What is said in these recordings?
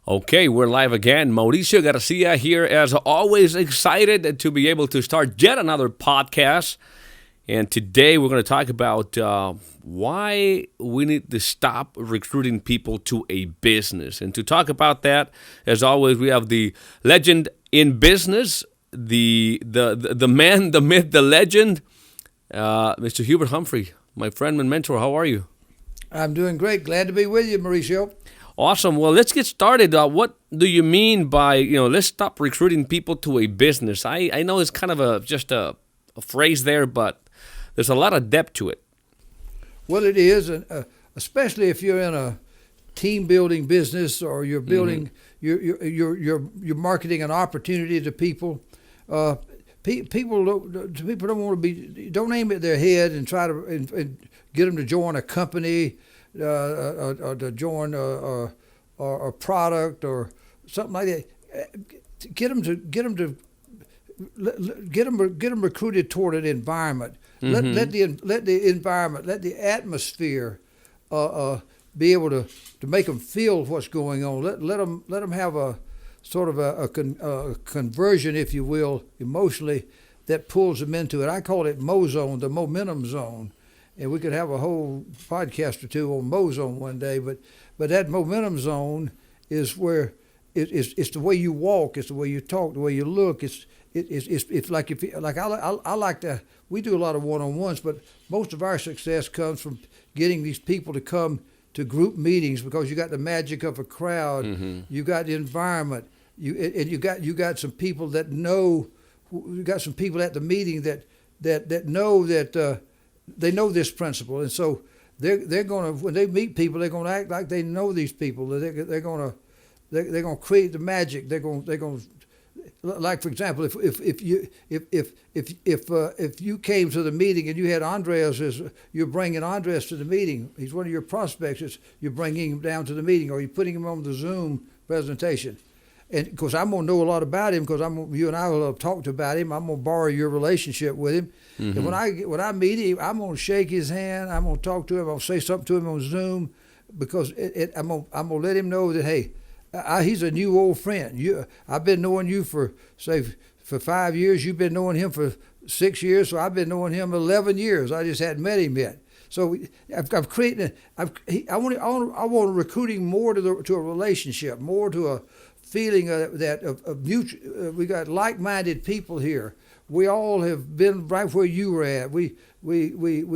Okay, we're live again. Mauricio Garcia here, as always, excited to be able to start yet another podcast. And today we're going to talk about why we need to stop recruiting people to a business. And to talk about that, as always, we have the legend in business, the man, the myth, the legend, Mr. Hubert Humphrey, my friend and mentor. How are you? I'm doing great. Glad to be with you, Mauricio. Awesome. Well, let's get started. What do you mean by, let's stop recruiting people to a business? I know it's kind of just a phrase there, but there's a lot of depth to it. Well, it is, especially if you're in a team building business or you're building, you're marketing an opportunity to people. People don't want to be. Don't aim at their head and try to and get them to join a company. Or to join a product or something like that. Get them recruited toward an environment. Mm-hmm. Let the environment, let the atmosphere be able to make them feel what's going on. Let them have a sort of a conversion, if you will, emotionally, that pulls them into it. I call it MO-zone, the momentum zone. And we could have a whole podcast or two on MO-zone one day, but that momentum zone is where it's the way you walk, it's the way you talk, the way you look. It's like I like to. We do a lot of one-on-ones, but most of our success comes from getting these people to come to group meetings because you got the magic of a crowd, you got the environment, you got some people that know. You got some people at the meeting that know that. They know this principle, and so they're going to, when they meet people, they're going to act like they know these people. They're going to create the magic. They're going to, like, for example, if you came to the meeting and you had Andres, you're bringing Andres to the meeting. He's one of your prospects. You're bringing him down to the meeting, or you're putting him on the Zoom presentation. And of course, I'm gonna know a lot about him because you and I will have talked about him. I'm gonna borrow your relationship with him, and when I meet him, I'm gonna shake his hand. I'm gonna talk to him. I'll say something to him on Zoom because I'm gonna let him know that hey, he's a new old friend. I've been knowing you for 5 years. You've been knowing him for 6 years. So I've been knowing him 11 years. I just hadn't met him yet. So I've created. I want to recruit him more to a relationship, more to a feeling of mutual. We got like-minded people here. We all have been right where you were at. We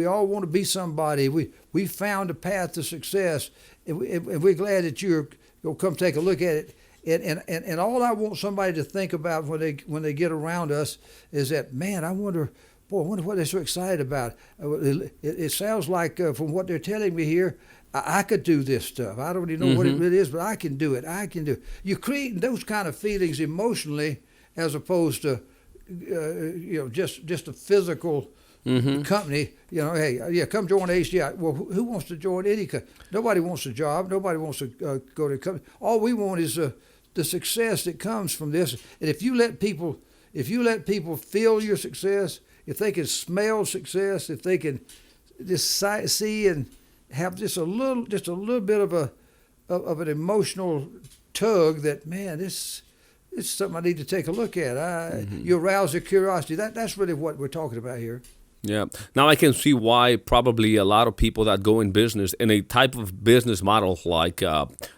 all want to be somebody. We found a path to success, and we're glad that you're gonna come take a look at it. And all I want somebody to think about when they get around us is that, man, I wonder what they're so excited about. It sounds like from what they're telling me here, I could do this stuff. I don't even know what it is, but I can do it. You're creating those kind of feelings emotionally as opposed to, just a physical company. Hey, yeah, come join HDI. Well, who wants to join any company? Nobody wants a job. Nobody wants to go to a company. All we want is the success that comes from this. And if you let people feel your success, if they can smell success, if they can just see and have just a little bit of an emotional tug that, man, this is something I need to take a look at. You arouse their curiosity. That's really what we're talking about here. Yeah. Now I can see why probably a lot of people that go in business in a type of business model like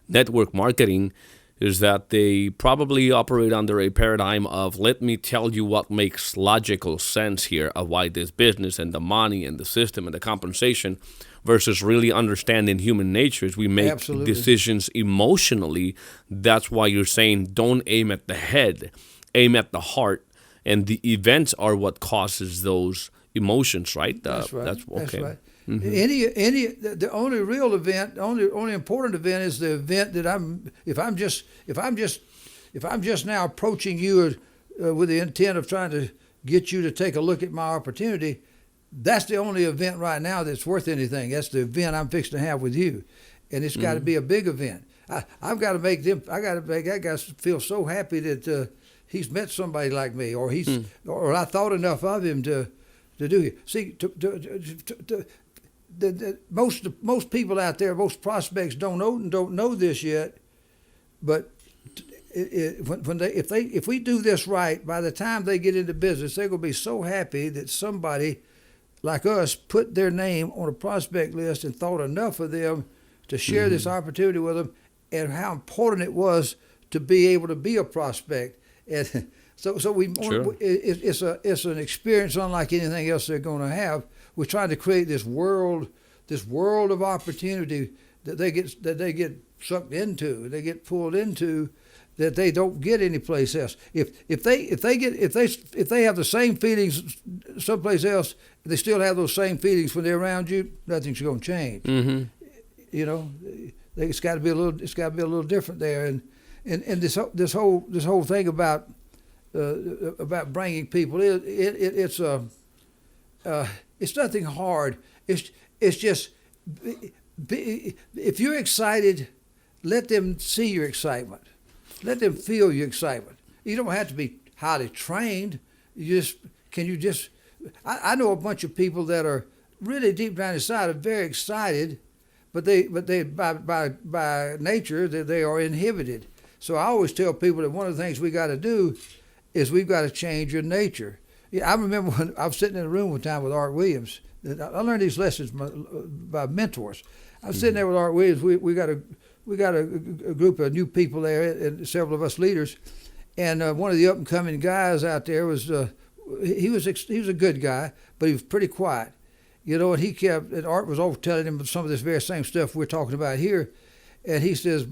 network marketing is that they probably operate under a paradigm of, let me tell you what makes logical sense here of why this business and the money and the system and the compensation versus really understanding human nature as we make decisions emotionally. That's why you're saying don't aim at the head, aim at the heart, and the events are what causes those emotions, right? That's right. That's okay. That's right. The only real event, only important event is the event that if I'm just now approaching you with the intent of trying to get you to take a look at my opportunity, that's the only event right now that's worth anything. That's the event I'm fixing to have with you, and it's got to be a big event. I've got to make them. I got to make that guy feel so happy that he's met somebody like me, or or I thought enough of him to do it. See, most people out there, most prospects don't know this yet, but if we do this right, by the time they get into business, they're going to be so happy that somebody like us put their name on a prospect list and thought enough of them to share this opportunity with them, and how important it was to be able to be a prospect. And so it's an experience unlike anything else they're going to have. We're trying to create this world of opportunity that they get sucked into, they get pulled into, that they don't get anyplace else. If they have the same feelings someplace else, they still have those same feelings when they're around you, nothing's going to change. Mm-hmm. You know, it's got to be a little different there. And this whole thing about bringing people in, it's nothing hard. It's just, if you're excited, let them see your excitement. Let them feel your excitement. You don't have to be highly trained. I know a bunch of people that are really deep down inside are very excited, but they by nature they are inhibited. So I always tell people that one of the things we got to do is we've got to change your nature. Yeah, I remember when I was sitting in a room one time with Art Williams. I learned these lessons by mentors. I was sitting there with Art Williams. We got a group of new people there, and several of us leaders. And one of the up and coming guys out there was he was a good guy, but he was pretty quiet, you know. And Art was over telling him some of this very same stuff we're talking about here, and he says,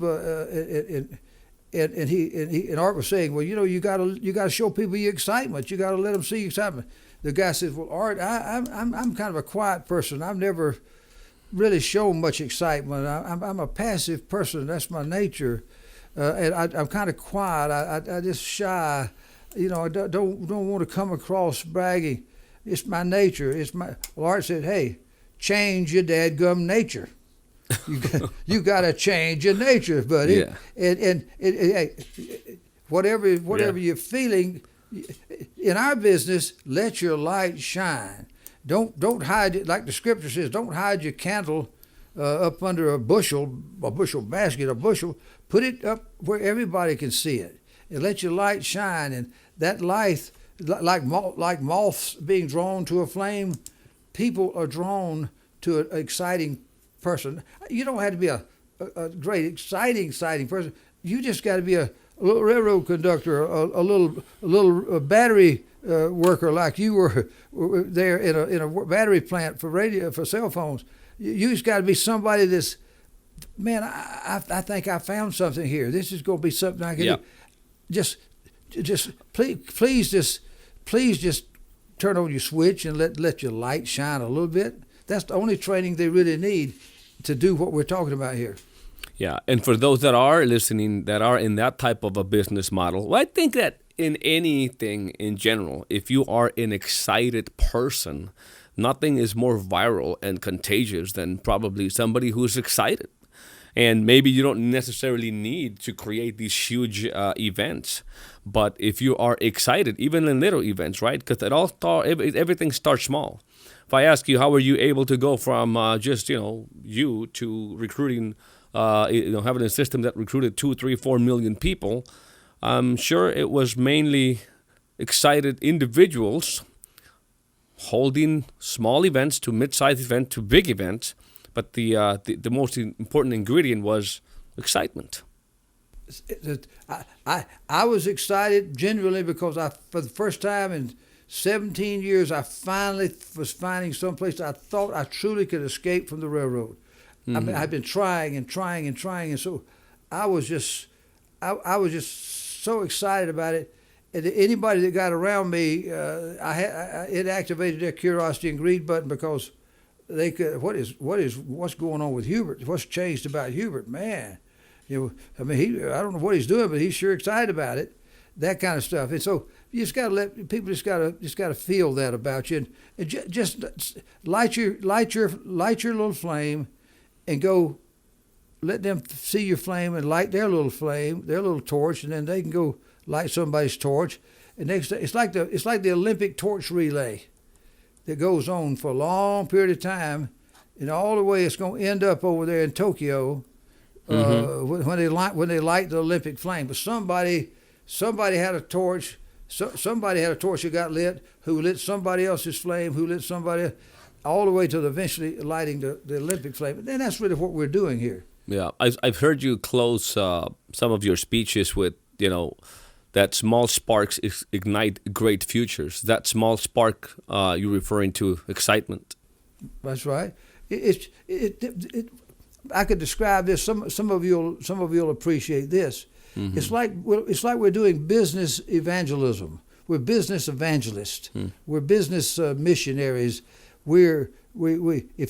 and Art was saying, well, you know, you gotta show people your excitement. You gotta let them see your excitement. The guy says, well, Art, I'm kind of a quiet person. I've never really shown much excitement. I'm a passive person. That's my nature, and I'm kind of quiet. I just shy. You know, I don't want to come across bragging. It's my nature. Well, Art said, hey, change your dadgum nature. You got to change your nature, buddy. Yeah. And whatever you're feeling, in our business, let your light shine. Don't hide it, like the scripture says. Don't hide your candle up under a bushel basket. Put it up where everybody can see it, and let your light shine. And that light, like moths being drawn to a flame, people are drawn to an exciting person. You don't have to be a great, exciting person. You just got to be a little railroad conductor, a little battery worker like you were there in a battery plant for cell phones. You just got to be somebody that's, man, I think I found something here. This is going to be something I can do. Just please just turn on your switch and let your light shine a little bit. That's the only training they really need to do what we're talking about here. Yeah, and for those that are listening that are in that type of a business model, well, I think that in anything in general, if you are an excited person, nothing is more viral and contagious than probably somebody who's excited. And maybe you don't necessarily need to create these huge events, but if you are excited, even in little events, right? Because everything starts small. If I ask you, how were you able to go from you to recruiting, having a system that recruited 2, 3, 4 million people? I'm sure it was mainly excited individuals holding small events to mid-sized events to big events, but the most important ingredient was excitement. I was excited genuinely because for the first time in 17 years, I finally was finding some place I thought I truly could escape from the railroad. Mm-hmm. I mean, I've been trying, and so I was just so excited about it. And anybody that got around me, it activated their curiosity and greed button, because they could. What's going on with Hubert? What's changed about Hubert? Man, I don't know what he's doing, but he's sure excited about it. That kind of stuff. And so you just got to let people just got to feel that about you, and just light your little flame, and go. Let them see your flame and light their little flame, their little torch, and then they can go light somebody's torch. And it's like the Olympic torch relay that goes on for a long period of time, and all the way it's going to end up over there in Tokyo, when they light the Olympic flame. But somebody had a torch. Somebody had a torch that got lit, who lit somebody else's flame, who lit somebody, all the way to eventually lighting the Olympic flame. And that's really what we're doing here. Yeah, I've heard you close some of your speeches with, that small sparks ignite great futures. That small spark, you're referring to excitement. That's right. I could describe this. Some of you'll appreciate this. Mm-hmm. It's like we're doing business evangelism. We're business evangelists. We're business missionaries. If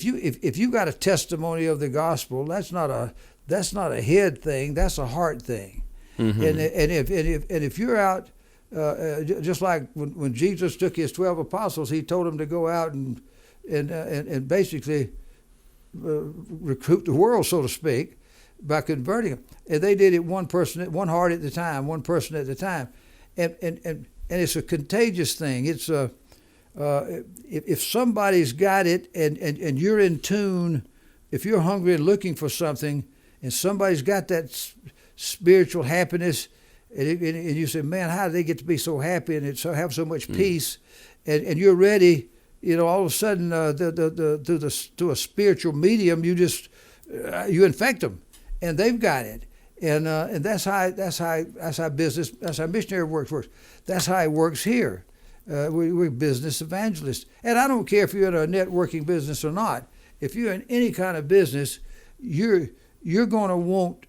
you got a testimony of the gospel, that's not a head thing. That's a heart thing. Mm-hmm. And if you're out, just like when Jesus took his 12 apostles, he told them to go out and basically recruit the world, so to speak, by converting them. And they did it one heart at a time, one person at a time. And it's a contagious thing. It's if somebody's got it and you're in tune, if you're hungry and looking for something, and somebody's got that spiritual happiness, and you say, man, how do they get to be so happy and have so much peace? And you're ready, all of a sudden through a spiritual medium, you infect them, and they've got it. And that's how missionary works. That's how it works here. We're business evangelists, and I don't care if you're in a networking business or not. If you're in any kind of business, you're going to want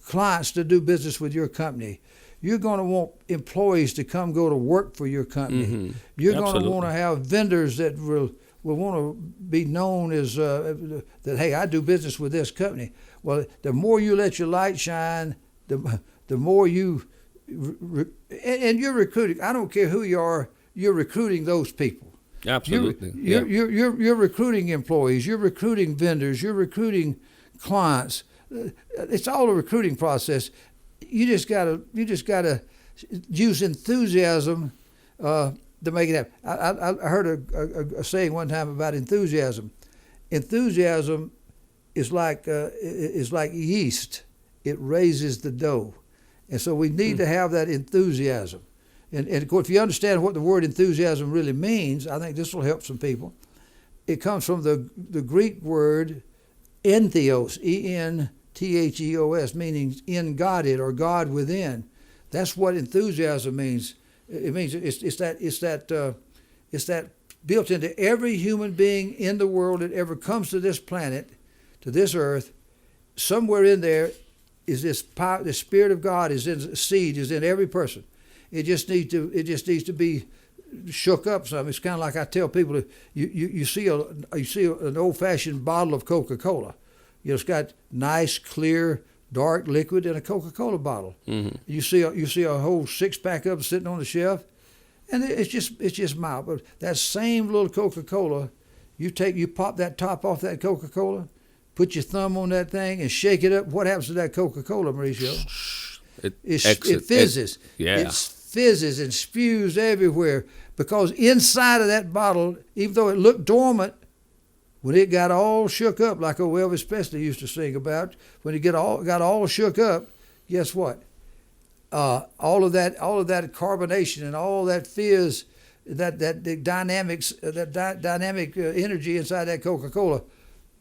clients to do business with your company. You're going to want employees to go to work for your company. Mm-hmm. You're going to want to have vendors that will want to be known as that. Hey, I do business with this company. Well, the more you let your light shine, the more you and you're recruiting. I don't care who you are. You're recruiting those people. Absolutely. You're recruiting employees. You're recruiting vendors. You're recruiting clients. It's all a recruiting process. You just gotta use enthusiasm to make it happen. I heard a saying one time about enthusiasm. Enthusiasm is like yeast. It raises the dough, and so we need to have that enthusiasm. And of course, if you understand what the word enthusiasm really means, I think this will help some people. It comes from the Greek word entheos, E-N-T-H-E-O-S, meaning in Goded or God within. That's what enthusiasm means. It means it's that built into every human being in the world that ever comes to this planet, to this earth. Somewhere in there is this power. The Spirit of God is in seed, is in every person. It just needs to be shook up some. It's kind of like I tell people, you see an old-fashioned bottle of Coca-Cola. It's got nice, clear, dark liquid in a Coca-Cola bottle. Mm-hmm. You see a whole six-pack of it sitting on the shelf, and it's just mild. But that same little Coca-Cola, you pop that top off that Coca-Cola, put your thumb on that thing, and shake it up. What happens to that Coca-Cola, Mauricio? It fizzes. It fizzes and spews everywhere, because inside of that bottle, even though it looked dormant, when it got all shook up, like old Elvis Presley used to sing about, when it got all shook up, guess what? All of that carbonation and all that fizz, that dynamic energy inside that Coca-Cola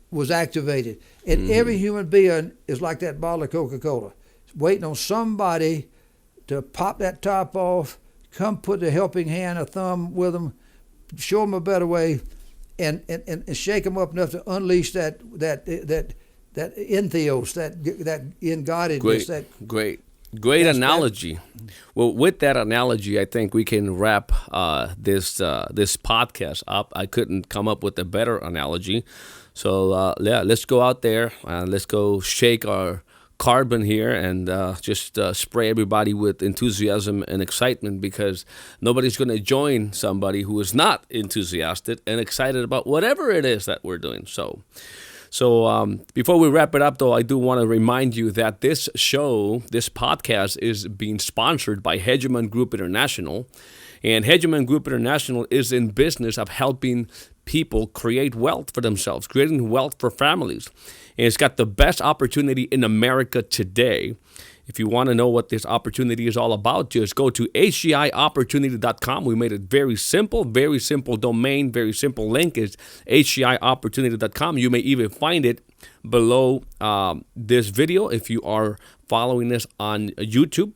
was activated. And every human being is like that bottle of Coca-Cola, waiting on somebody to pop that top off, come put a helping hand, a thumb with them, show them a better way, and shake them up enough to unleash that entheos, that in Godedness. Great analogy. Well, with that analogy, I think we can wrap this podcast up. I couldn't come up with a better analogy. So let's go out there and let's go shake our carbon here and just spray everybody with enthusiasm and excitement, because nobody's going to join somebody who is not enthusiastic and excited about whatever it is that we're doing. So before we wrap it up, though, I do want to remind you that this podcast is being sponsored by Hegemon Group International. And Hegemon Group International is in business of helping people create wealth for themselves, creating wealth for families. And it's got the best opportunity in America today. If you want to know what this opportunity is all about, just go to hgiopportunity.com. We made it very simple domain, very simple link is hgiopportunity.com. You may even find it below this video if you are following us on YouTube.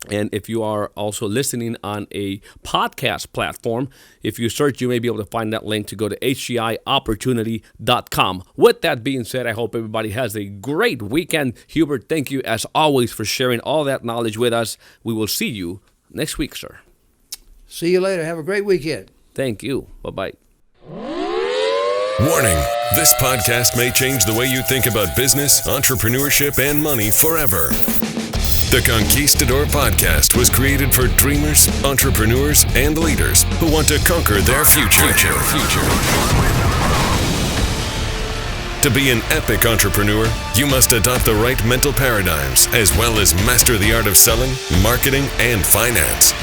And if you are also listening on a podcast platform, if you search, you may be able to find that link to go to hgiopportunity.com. With that being said, I hope everybody has a great weekend. Hubert, thank you as always for sharing all that knowledge with us. We will see you next week, sir. See you later. Have a great weekend. Thank you. Bye-bye. Warning, this podcast may change the way you think about business, entrepreneurship, and money forever. The Conquistador Podcast was created for dreamers, entrepreneurs, and leaders who want to conquer their future. To be an epic entrepreneur, you must adopt the right mental paradigms as well as master the art of selling, marketing, and finance.